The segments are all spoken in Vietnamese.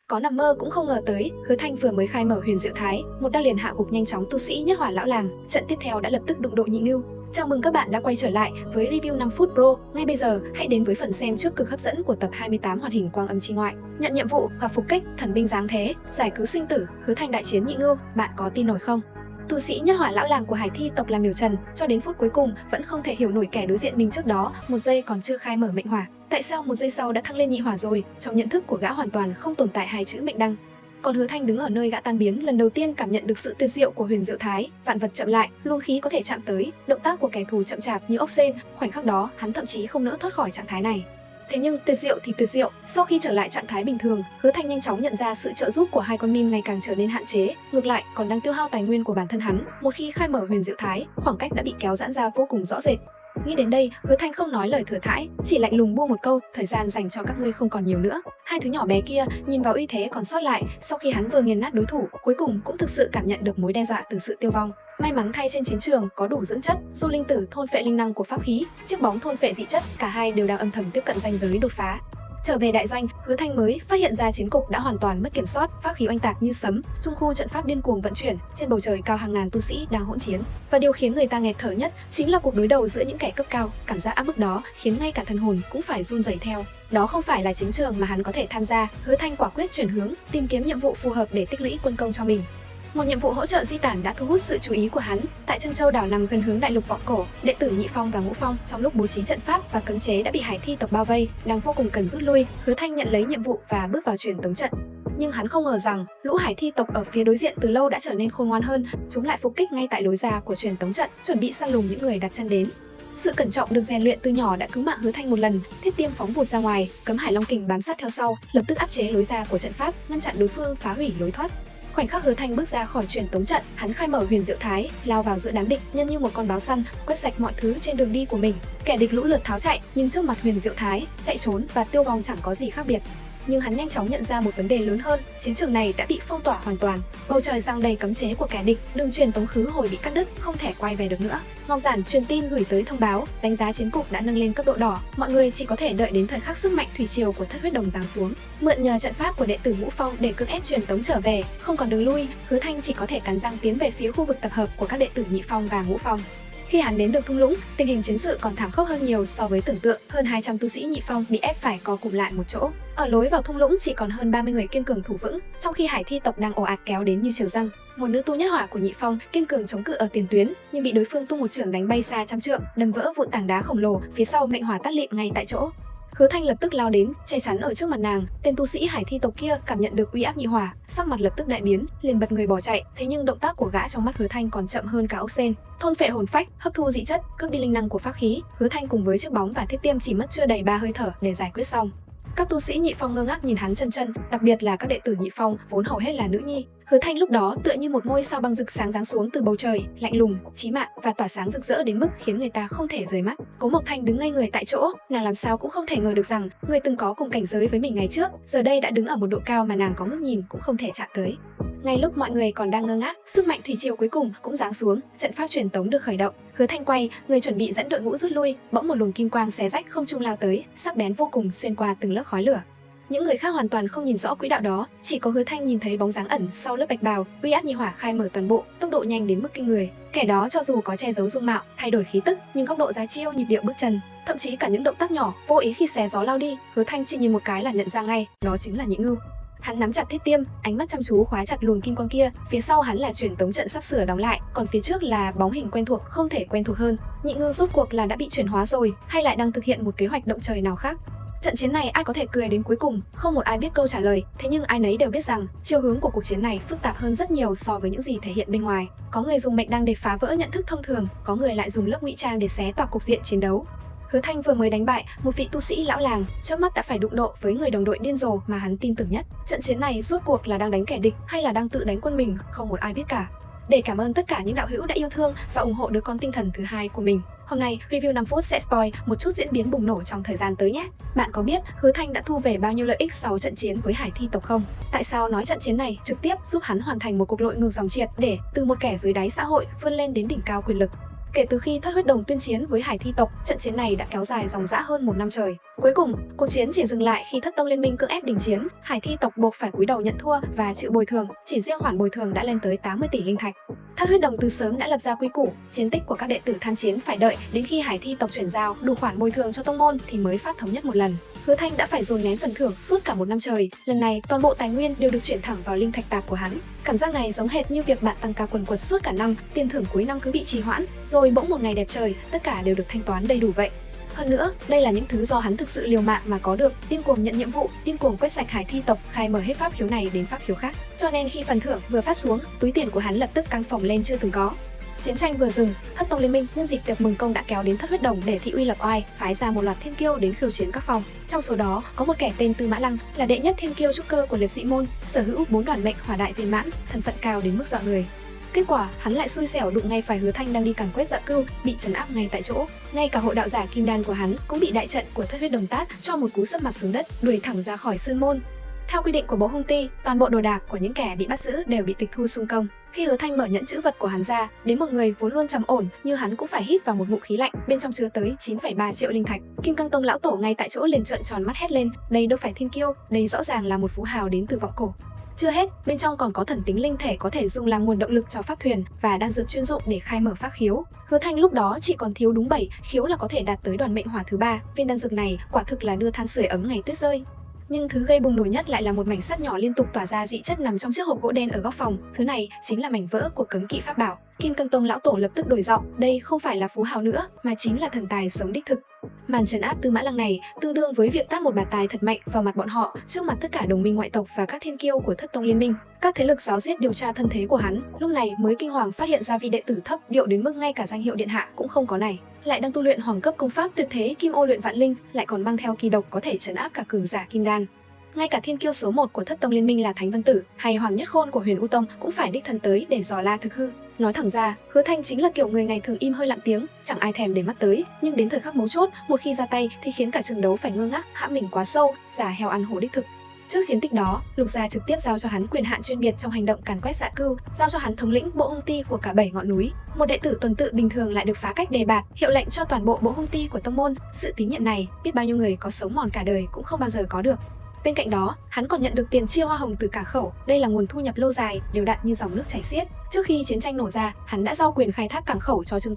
Có nằm mơ cũng không ngờ tới, Hứa Thanh vừa mới khai mở Huyền Diệu Thái, một đao liền hạ gục nhanh chóng tu sĩ Nhất Hỏa Lão Làng, trận tiếp theo đã lập tức đụng độ Nhị Ngưu. Chào mừng các bạn đã quay trở lại với review 5 phút Pro. Ngay bây giờ, hãy đến với phần xem trước cực hấp dẫn của tập 28 Hoạt hình Quang Âm Chi Ngoại. Nhận nhiệm vụ gặp phục kích, thần binh giáng thế, giải cứu sinh tử, Hứa Thanh đại chiến Nhị Ngưu, bạn có tin nổi không? Tu sĩ Nhất Hỏa Lão Làng của Hải Thi tộc là Miểu Trần, cho đến phút cuối cùng vẫn không thể hiểu nổi kẻ đối diện mình trước đó, một giây còn chưa khai mở mệnh hỏa, tại sao một giây sau đã thăng lên nhị hỏa rồi? Trong nhận thức của gã hoàn toàn không tồn tại hai chữ mệnh đăng. Còn Hứa Thanh đứng ở nơi gã tan biến, lần đầu tiên cảm nhận được sự tuyệt diệu của Huyền Diệu Thái, vạn vật chậm lại, luồng khí có thể chạm tới, động tác của kẻ thù chậm chạp như ốc sên, khoảnh khắc đó, hắn thậm chí không nỡ thoát khỏi trạng thái này. Thế nhưng tuyệt diệu thì tuyệt diệu, sau khi trở lại trạng thái bình thường, Hứa Thanh nhanh chóng nhận ra sự trợ giúp của hai con meme ngày càng trở nên hạn chế, ngược lại còn đang tiêu hao tài nguyên của bản thân hắn. Một khi khai mở Huyền Diệu Thái, khoảng cách đã bị kéo giãn ra vô cùng rõ rệt. Nghĩ đến đây, Hứa Thanh không nói lời thừa thãi, chỉ lạnh lùng buông một câu, thời gian dành cho các ngươi không còn nhiều nữa. Hai thứ nhỏ bé kia nhìn vào uy thế còn sót lại, sau khi hắn vừa nghiền nát đối thủ, cuối cùng cũng thực sự cảm nhận được mối đe dọa từ sự tiêu vong. May mắn thay trên chiến trường có đủ dưỡng chất, Du Linh Tử thôn phệ linh năng của pháp khí, chiếc bóng thôn phệ dị chất, cả hai đều đang âm thầm tiếp cận ranh giới đột phá. Trở về đại doanh, Hứa Thanh mới phát hiện ra chiến cục đã hoàn toàn mất kiểm soát, pháp khí oanh tạc như sấm, trung khu trận pháp điên cuồng vận chuyển, trên bầu trời cao hàng ngàn tu sĩ đang hỗn chiến. Và điều khiến người ta nghẹt thở nhất chính là cuộc đối đầu giữa những kẻ cấp cao, cảm giác áp bức đó khiến ngay cả thần hồn cũng phải run rẩy theo. Đó không phải là chiến trường mà hắn có thể tham gia, Hứa Thanh quả quyết chuyển hướng, tìm kiếm nhiệm vụ phù hợp để tích lũy quân công cho mình. Một nhiệm vụ hỗ trợ di tản đã thu hút sự chú ý của hắn. Tại Trân Châu đảo nằm gần hướng đại lục Vọng Cổ, đệ tử Nhị Phong và Ngũ Phong trong lúc bố trí trận pháp và cấm chế đã bị Hải Thi tộc bao vây, đang vô cùng cần rút lui. Hứa Thanh nhận lấy nhiệm vụ và bước vào truyền tống trận. Nhưng hắn không ngờ rằng lũ Hải Thi tộc ở phía đối diện từ lâu đã trở nên khôn ngoan hơn, chúng lại phục kích ngay tại lối ra của truyền tống trận, chuẩn bị săn lùng những người đặt chân đến. Sự cẩn trọng được rèn luyện từ nhỏ đã cứu mạng Hứa Thanh một lần. Thiết Tiêm phóng vụt ra ngoài, Cấm Hải Long Kình bám sát theo sau, lập tức áp chế lối ra của trận pháp, ngăn chặn đối phương phá hủy lối thoát. Khoảnh khắc Hứa Thanh bước ra khỏi truyền tống trận, hắn khai mở Huyền Diệu Thái, lao vào giữa đám địch, nhân như một con báo săn, quét sạch mọi thứ trên đường đi của mình. Kẻ địch lũ lượt tháo chạy, nhưng trước mặt Huyền Diệu Thái, chạy trốn và tiêu vong chẳng có gì khác biệt. Nhưng hắn nhanh chóng nhận ra một vấn đề lớn hơn, chiến trường này đã bị phong tỏa hoàn toàn. Bầu trời giăng đầy cấm chế của kẻ địch, đường truyền tống khứ hồi bị cắt đứt, không thể quay về được nữa. Ngọc Giản truyền tin gửi tới thông báo, đánh giá chiến cục đã nâng lên cấp độ đỏ, mọi người chỉ có thể đợi đến thời khắc sức mạnh thủy triều của Thất Huyết Đồng giáng xuống. Mượn nhờ trận pháp của đệ tử Ngũ Phong để cưỡng ép truyền tống trở về, không còn đường lui, Hứa Thanh chỉ có thể cắn răng tiến về phía khu vực tập hợp của các đệ tử Nhị Phong và Ngũ Phong. Khi hắn đến được thung lũng, tình hình chiến sự còn thảm khốc hơn nhiều so với tưởng tượng, hơn 200 tu sĩ Nhị Phong bị ép phải co cụm lại một chỗ. Ở lối vào thung lũng chỉ còn hơn 30 người kiên cường thủ vững, trong khi Hải Thi tộc đang ồ ạt kéo đến như triều dâng. Một nữ tu Nhất Hỏa của Nhị Phong kiên cường chống cự ở tiền tuyến, nhưng bị đối phương tung một chưởng đánh bay xa trăm trượng, đâm vỡ vụn tảng đá khổng lồ, phía sau mệnh hỏa tắt lịm ngay tại chỗ. Hứa Thanh lập tức lao đến, che chắn ở trước mặt nàng. Tên tu sĩ Hải Thi tộc kia cảm nhận được uy áp nhị hỏa, sắc mặt lập tức đại biến, liền bật người bỏ chạy. Thế nhưng động tác của gã trong mắt Hứa Thanh còn chậm hơn cả ốc sên. Thôn phệ hồn phách, hấp thu dị chất, cướp đi linh năng của pháp khí. Hứa Thanh cùng với chiếc bóng và Thiết Tiêm chỉ mất chưa đầy 3 hơi thở để giải quyết xong. Các tu sĩ Nhị Phong ngơ ngác nhìn hắn chân, đặc biệt là các đệ tử Nhị Phong vốn hầu hết là nữ nhi. Hứa Thanh lúc đó tựa như một ngôi sao băng rực sáng giáng xuống từ bầu trời, lạnh lùng, chí mạng và tỏa sáng rực rỡ đến mức khiến người ta không thể rời mắt. Cố Mộc Thanh đứng ngây người tại chỗ, nàng làm sao cũng không thể ngờ được rằng người từng có cùng cảnh giới với mình ngày trước, giờ đây đã đứng ở một độ cao mà nàng có ngước nhìn cũng không thể chạm tới. Ngay lúc mọi người còn đang ngơ ngác, sức mạnh thủy triều cuối cùng cũng giáng xuống, trận pháp truyền tống được khởi động. Hứa Thanh quay, người chuẩn bị dẫn đội ngũ rút lui, bỗng một luồng kim quang xé rách không trung lao tới, sắc bén vô cùng xuyên qua từng lớp khói lửa. Những người khác hoàn toàn không nhìn rõ quỹ đạo đó, chỉ có Hứa Thanh nhìn thấy bóng dáng ẩn sau lớp bạch bào, uy áp nhị hỏa khai mở toàn bộ, tốc độ nhanh đến mức kinh người. Kẻ đó cho dù có che giấu dung mạo, thay đổi khí tức, nhưng góc độ ra chiêu, nhịp điệu bước chân, thậm chí cả những động tác nhỏ, vô ý khi xé gió lao đi, Hứa Thanh chỉ nhìn một cái là nhận ra ngay, đó chính là Nhị Ngưu. Hắn nắm chặt Thiết Tiêm, ánh mắt chăm chú khóa chặt luồng kim quang kia, phía sau hắn là truyền tống trận sắp sửa đóng lại, còn phía trước là bóng hình quen thuộc, không thể quen thuộc hơn. Nhị Ngưu rốt cuộc là đã bị chuyển hóa rồi, hay lại đang thực hiện một kế hoạch động trời nào khác? Trận chiến này ai có thể cười đến cuối cùng, không một ai biết câu trả lời, thế nhưng ai nấy đều biết rằng chiều hướng của cuộc chiến này phức tạp hơn rất nhiều so với những gì thể hiện bên ngoài. Có người dùng mệnh đăng để phá vỡ nhận thức thông thường, có người lại dùng lớp ngụy trang để xé toạc cục diện chiến đấu. Hứa Thanh vừa mới đánh bại một vị tu sĩ lão làng, chớp mắt đã phải đụng độ với người đồng đội điên rồ mà hắn tin tưởng nhất. Trận chiến này rốt cuộc là đang đánh kẻ địch hay là đang tự đánh quân mình, không một ai biết cả. Để cảm ơn tất cả những đạo hữu đã yêu thương và ủng hộ đứa con tinh thần thứ hai của mình, hôm nay review 5 phút sẽ spoil một chút diễn biến bùng nổ trong thời gian tới nhé. Bạn có biết Hứa Thanh đã thu về bao nhiêu lợi ích sau trận chiến với Hải Thi tộc không? Tại sao nói trận chiến này trực tiếp giúp hắn hoàn thành một cuộc lội ngược dòng triệt để từ một kẻ dưới đáy xã hội vươn lên đến đỉnh cao quyền lực? Kể từ khi Thất Huyết Đồng tuyên chiến với Hải Thi tộc, trận chiến này đã kéo dài dòng dã hơn 1 năm trời. Cuối cùng, cuộc chiến chỉ dừng lại khi Thất Tông Liên minh cưỡng ép đình chiến, Hải Thi tộc buộc phải cúi đầu nhận thua và chịu bồi thường, chỉ riêng khoản bồi thường đã lên tới 80 tỷ linh thạch. Thất Huyết Đồng từ sớm đã lập ra quy củ, chiến tích của các đệ tử tham chiến phải đợi đến khi Hải Thi tộc chuyển giao đủ khoản bồi thường cho tông môn thì mới phát thống nhất một lần. Hứa Thanh đã phải dồn nén phần thưởng suốt cả 1 năm trời, lần này toàn bộ tài nguyên đều được chuyển thẳng vào linh thạch tạp của hắn. Cảm giác này giống hệt như việc bạn tăng ca quần quật suốt cả năm, tiền thưởng cuối năm cứ bị trì hoãn, rồi bỗng một ngày đẹp trời, tất cả đều được thanh toán đầy đủ vậy. Hơn nữa, đây là những thứ do hắn thực sự liều mạng mà có được, điên cuồng nhận nhiệm vụ, điên cuồng quét sạch Hải Thi tộc, khai mở hết pháp khiếu này đến pháp khiếu khác. Cho nên khi phần thưởng vừa phát xuống, túi tiền của hắn lập tức căng phồng lên chưa từng có. Chiến tranh vừa dừng, Thất Tông Liên minh nhân dịp tiệc mừng công đã kéo đến Thất Huyết Đồng để thị uy lập oai, phái ra một loạt thiên kiêu đến khiêu chiến các phòng. Trong số đó có một kẻ tên Tư Mã Lăng, là đệ nhất thiên kiêu trúc cơ của Liệt Dị môn, sở hữu 4 đoàn mệnh hỏa đại viên mãn, thân phận cao đến mức dọa người. Kết quả, hắn lại xui xẻo đụng ngay phải Hứa Thanh đang đi càn quét Dạ Cưu, bị trấn áp ngay tại chỗ. Ngay cả hộ đạo giả kim đan của hắn cũng bị đại trận của Thất Huyết Đồng tát cho một cú sấp mặt xuống đất, đuổi thẳng ra khỏi sơn môn. Theo quy định của Bố Hung Ti, toàn bộ đồ đạc của những kẻ bị bắt giữ đều bị tịch thu xung công. Khi Hứa Thanh mở nhẫn chữ vật của hắn ra, đến một người vốn luôn trầm ổn như hắn cũng phải hít vào một ngụm khí lạnh, bên trong chứa tới 9,3 triệu linh thạch. Kim Cang Tông lão tổ ngay tại chỗ liền trợn tròn mắt hét lên, đây đâu phải thiên kiêu, đây rõ ràng là một phú hào đến từ vọng cổ. Chưa hết, bên trong còn có thần tính linh thể có thể dùng làm nguồn động lực cho pháp thuyền và đan dược chuyên dụng để khai mở pháp khiếu. Hứa Thanh lúc đó chỉ còn thiếu đúng 7 khiếu là có thể đạt tới đoàn mệnh hỏa thứ 3. Viên đan dược này quả thực là đưa than sưởi ấm ngày tuyết rơi. Nhưng thứ gây bùng nổ nhất lại là một mảnh sắt nhỏ liên tục tỏa ra dị chất nằm trong chiếc hộp gỗ đen ở góc phòng. Thứ này chính là mảnh vỡ của cấm kỵ pháp bảo. Kim Cang Tông lão tổ lập tức đổi giọng, đây không phải là phú hào nữa mà chính là thần tài sống đích thực. Màn trấn áp Tư Mã Lăng này tương đương với việc tát một bà tài thật mạnh vào mặt bọn họ trước mặt tất cả đồng minh ngoại tộc và các thiên kiêu của Thất Tông Liên minh. Các thế lực giáo diết điều tra thân thế của hắn, lúc này mới kinh hoàng phát hiện ra vị đệ tử thấp điệu đến mức ngay cả danh hiệu điện hạ cũng không có này, lại đang tu luyện hoàng cấp công pháp tuyệt thế Kim Ô Luyện Vạn Linh, lại còn mang theo kỳ độc có thể trấn áp cả cường giả kim đan. Ngay cả thiên kiêu số 1 của Thất Tông Liên minh là Thánh Vân Tử hay Hoàng Nhất Khôn của Huyền U Tông cũng phải đích thân tới để dò la thực hư. Nói thẳng ra, Hứa Thanh chính là kiểu người ngày thường im hơi lặng tiếng, chẳng ai thèm để mắt tới, nhưng đến thời khắc mấu chốt, một khi ra tay thì khiến cả trường đấu phải ngơ ngác, hãm mình quá sâu, giả heo ăn hổ đích thực. Trước chiến tích đó, Lục Gia trực tiếp giao cho hắn quyền hạn chuyên biệt trong hành động càn quét Dạ Cưu, giao cho hắn thống lĩnh bộ hung ti của cả 7 ngọn núi. Một đệ tử tuần tự bình thường lại được phá cách đề bạt, hiệu lệnh cho toàn bộ bộ hung ti của tông môn. Sự tín nhiệm này, biết bao nhiêu người có sống mòn cả đời cũng không bao giờ có được. Bên cạnh đó, hắn còn nhận được tiền chia hoa hồng từ cảng khẩu, đây là nguồn thu nhập lâu dài, đều đặn như dòng nước chảy xiết. Trước khi chiến tranh nổ ra, hắn đã giao quyền khai thác cảng khẩu cho Trương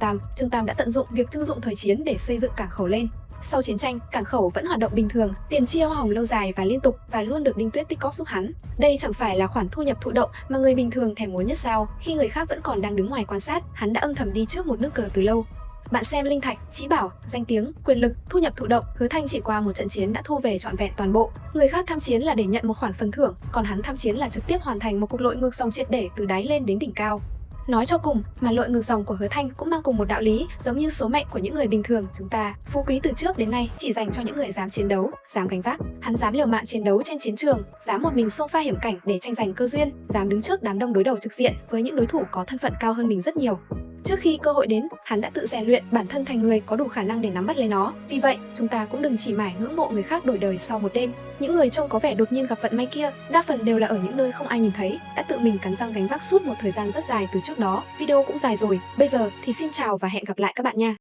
Tam đã tận dụng việc trưng dụng thời chiến để xây dựng cảng khẩu lên. Sau chiến tranh, cảng khẩu vẫn hoạt động bình thường, tiền chia hoa hồng lâu dài và liên tục và luôn được Đinh Tuyết tích góp giúp hắn. Đây chẳng phải là khoản thu nhập thụ động mà người bình thường thèm muốn nhất sao? Khi người khác vẫn còn đang đứng ngoài quan sát, hắn đã âm thầm đi trước một nước cờ từ lâu. Bạn xem linh thạch, trí bảo, danh tiếng, quyền lực, thu nhập thụ động, Hứa Thanh chỉ qua một trận chiến đã thu về trọn vẹn toàn bộ. Người khác tham chiến là để nhận một khoản phần thưởng, còn hắn tham chiến là trực tiếp hoàn thành một cuộc lội ngược dòng triệt để từ đáy lên đến đỉnh cao. Nói cho cùng, mà lội ngược dòng của Hứa Thanh cũng mang cùng một đạo lý, giống như số mệnh của những người bình thường chúng ta, phú quý từ trước đến nay chỉ dành cho những người dám chiến đấu, dám gánh vác. Hắn dám liều mạng chiến đấu trên chiến trường, dám một mình xông pha hiểm cảnh để tranh giành cơ duyên, dám đứng trước đám đông đối đầu trực diện với những đối thủ có thân phận cao hơn mình rất nhiều. Trước khi cơ hội đến, hắn đã tự rèn luyện bản thân thành người có đủ khả năng để nắm bắt lấy nó. Vì vậy, chúng ta cũng đừng chỉ mải ngưỡng mộ người khác đổi đời sau một đêm. Những người trông có vẻ đột nhiên gặp vận may kia, đa phần đều là ở những nơi không ai nhìn thấy, đã tự mình cắn răng gánh vác suốt một thời gian rất dài từ trước đó. Video cũng dài rồi, bây giờ thì xin chào và hẹn gặp lại các bạn nha.